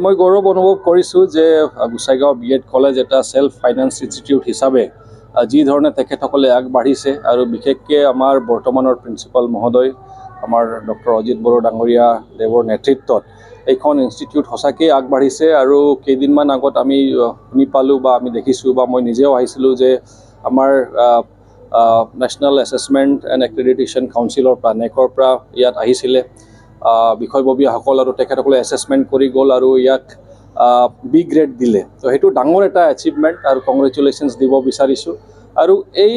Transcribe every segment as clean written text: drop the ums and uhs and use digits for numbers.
মই গৌৰৱ অনুভৱ কৰিছোঁ যে গোসাইগাঁও B.ed কলেজ এটা সেলফ ফাইনেন্স ইনষ্টিটিউট হিচাপে যি ধৰণে তেখেতসকলে আগবাঢ়িছে আৰু বিশেষকৈ আমাৰ বৰ্তমানৰ প্ৰিন্সিপাল মহোদয় আমাৰ ডক্টৰ অজিত বড়ো ডাঙৰীয়া দেৱৰ নেতৃত্বত এইখন ইনষ্টিটিউট সঁচাকৈ আগবাঢ়িছে আৰু কেইদিনমান আগত আমি শুনি পালোঁ বা আমি দেখিছোঁ বা মই নিজেও আহিছিলোঁ যে আমাৰ নেশ্যনেল এছেছমেণ্ট এণ্ড এক্ৰেডিটেশ্যন কাউন্সিলৰ পৰা নেকৰ পৰা ইয়াত আহিছিলে বিষয়ববীয়াসকল আৰু তেখেতসকলে এছেছমেণ্ট কৰি গ'ল আৰু ইয়াক B গ্ৰেড দিলে। তো সেইটো ডাঙৰ এটা এচিভমেণ্ট আৰু কংগ্ৰেচুলেশ্যনছ দিব বিচাৰিছোঁ। আৰু এই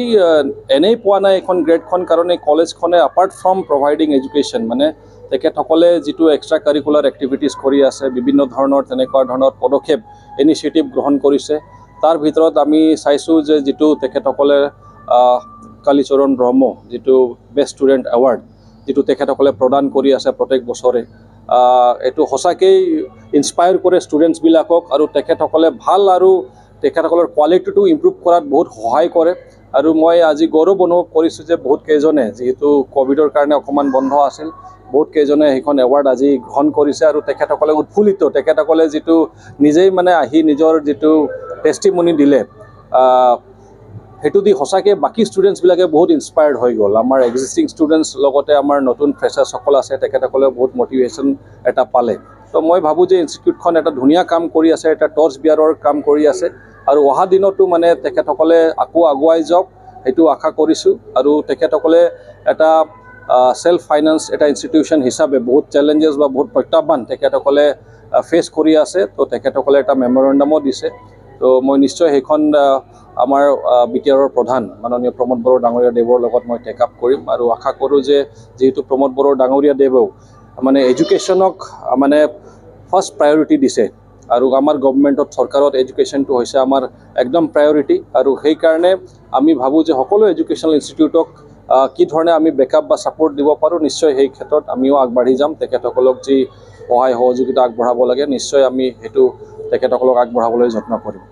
এনেই পোৱা নাই এখন গ্ৰেডখন কাৰণ এই কলেজখনে এপাৰ্ট ফ্ৰম প্ৰভাইডিং এডুকেশ্যন মানে তেখেতসকলে যিটো এক্সট্ৰা কাৰিকুলাৰ এক্টিভিটিছ কৰি আছে বিভিন্ন ধৰণৰ তেনেকুৱা ধৰণৰ পদক্ষেপ ইনিচিয়েটিভ গ্ৰহণ কৰিছে। তাৰ ভিতৰত আমি চাইছোঁ যে যিটো তেখেতসকলে কালীচৰণ ব্ৰহ্ম যিটো বেষ্ট ষ্টুডেণ্ট এৱাৰ্ড যিটো তেখেতসকলে প্ৰদান কৰি আছে প্ৰত্যেক বছৰে এইটো সঁচাকেই ইনস্পায়াৰ কৰে ষ্টুডেণ্টছবিলাকক আৰু তেখেতসকলে ভাল আৰু তেখেতসকলৰ কোৱালিটিটো ইম্প্ৰুভ কৰাত বহুত সহায় কৰে। আৰু মই আজি গৌৰৱ অনুভৱ কৰিছোঁ যে বহুত কেইজনে যিহেতু ক'ভিডৰ কাৰণে অকণমান বন্ধ আছিল বহুত কেইজনে সেইখন এৱাৰ্ড আজি গ্ৰহণ কৰিছে আৰু তেখেতসকলে উৎফুল্লিত তেখেতসকলে যিটো নিজেই মানে আহি নিজৰ যিটো টেষ্টিমনি দিলে সেইটো দি সঁচাকৈ বাকী ষ্টুডেণ্টছবিলাকে বহুত ইনস্পায়াৰ্ড হৈ গ'ল। আমাৰ এক্সিষ্টিং ষ্টুডেণ্টছ লগতে আমাৰ নতুন ফ্ৰেছাৰ্ছসকল আছে তেখেতসকলেও বহুত মটিভেশ্যন এটা পালে। তো মই ভাবোঁ যে ইনষ্টিটিউটখন এটা ধুনীয়া কাম কৰি আছে এটা টৰ্চ বিয়াৰৰ কাম কৰি আছে আৰু অহা দিনতো মানে তেখেতসকলে আকৌ আগুৱাই যাওক সেইটো আশা কৰিছোঁ। আৰু তেখেতসকলে এটা সেলফ ফাইনেন্স এটা ইনষ্টিটিউশ্যন হিচাপে বহুত চেলেঞ্জেছ বা বহুত প্ৰত্যাহ্বান তেখেতসকলে ফেচ কৰি আছে। তো তেখেতসকলে এটা মেমৰেণ্ডামো দিছে। তো মই নিশ্চয় সেইখন আমাৰ বিটিআৰৰ প্ৰধান মাননীয় প্ৰমোদ বড়ো ডাঙৰীয়া দেৱৰ লগত মই টেক আপ কৰিম আৰু আশা কৰোঁ যে যিহেতু প্ৰমোদ বড়ো ডাঙৰীয়া দেৱেও মানে এডুকেশ্যনক মানে ফাৰ্ষ্ট প্ৰায়ৰিটি দিছে আৰু আমাৰ গভৰ্ণমেণ্টত চৰকাৰত এডুকেশ্যনটো হৈছে আমাৰ একদম প্ৰায়ৰিটি আৰু সেইকাৰণে আমি ভাবোঁ যে সকলো এডুকেশ্যনেল ইনষ্টিটিউটক কি ধৰণে আমি বেকআপ বা ছাপোৰ্ট দিব পাৰোঁ নিশ্চয় সেই ক্ষেত্ৰত আমিও আগবাঢ়ি যাম। তেখেতসকলক যি সহায় সহযোগিতা আগবঢ়াব লাগে নিশ্চয় আমি সেইটো তেখেতসকলক আগবঢ়াবলৈ যত্ন কৰিম।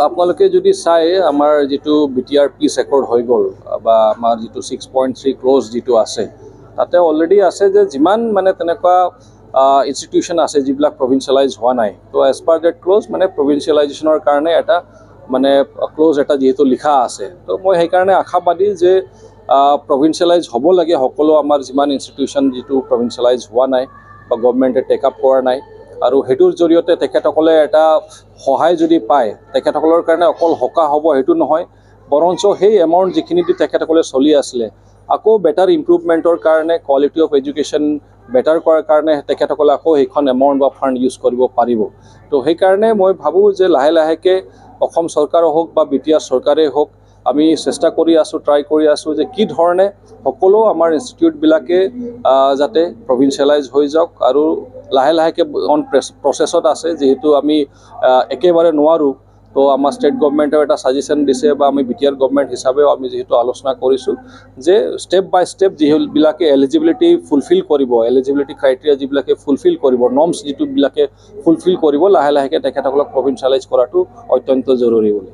আপোনালোকে যদি চাই আমাৰ যিটো BTR পিচ ৰেকৰ্ড হৈ গ'ল বা আমাৰ যিটো 6.3 ক্ৰ'জ যিটো আছে তাতে অলৰেডি আছে যে যিমান মানে তেনেকুৱা ইনষ্টিটিউশ্যন আছে যিবিলাক প্ৰভিঞ্চিয়েলাইজ হোৱা নাই। তো এজ পাৰ ডেট ক্ল'জ মানে প্ৰভিঞ্চিয়েলাইজেশ্যনৰ কাৰণে এটা মানে ক্ল'জ এটা যিহেতু লিখা আছে তো মই সেইকাৰণে আশাবাদী যে প্ৰভিঞ্চিয়েলাইজ হ'ব লাগে সকলো আমাৰ যিমান ইনষ্টিটিউশ্যন যিটো প্ৰভিঞ্চিয়েলাইজ হোৱা নাই বা গভৰ্ণমেণ্টে টেক আপ কৰা নাই আৰু সেইটোৰ জৰিয়তে তেখেতসকলে এটা সহায় যদি পায় তেখেতসকলৰ কাৰণে অকল সকাহ হ'ব সেইটো নহয় বৰঞ্চ সেই এমাউণ্ট যিখিনি দি তেখেতসকলে চলি আছিলে আকৌ বেটাৰ ইম্প্ৰুভমেণ্টৰ কাৰণে কোৱালিটি অফ এডুকেশ্যন বেটাৰ কৰাৰ কাৰণে তেখেতসকলে আকৌ সেইখন এমাউণ্ট বা ফাণ্ড ইউজ কৰিব পাৰিব। তো সেইকাৰণে মই ভাবোঁ যে লাহে লাহেকৈ অসম চৰকাৰো হওক বা BTR চৰকাৰেই হওক আমি চেষ্টা কৰি আছোঁ ট্ৰাই কৰি আছোঁ যে কি ধৰণে সকলো আমাৰ ইনষ্টিটিউটবিলাকে যাতে প্ৰভিঞ্চিয়েলাইজ হৈ যাওক আৰু লাহে লাহেকৈ অন প্ৰচেছত আছে যিহেতু আমি একেবাৰে নোৱাৰোঁ। তো আমাৰ ষ্টেট গভৰ্ণমেণ্টেও এটা ছাজেশ্যন দিছে বা আমি BTR গভৰ্ণমেণ্ট হিচাপেও আমি যিহেতু আলোচনা কৰিছোঁ যে ষ্টেপ বাই ষ্টেপ যিবিলাকে এলিজিবিলিটি ফুলফিল কৰিব এলিজিবিলিটি ক্ৰাইটেৰিয়া যিবিলাকে ফুলফিল কৰিব নৰ্মছ যিটোবিলাকে ফুলফিল কৰিব লাহে লাহেকৈ তেখেতসকলক প্ৰভিঞ্চিয়েলাইজ কৰাটো অত্যন্ত জৰুৰী বুলি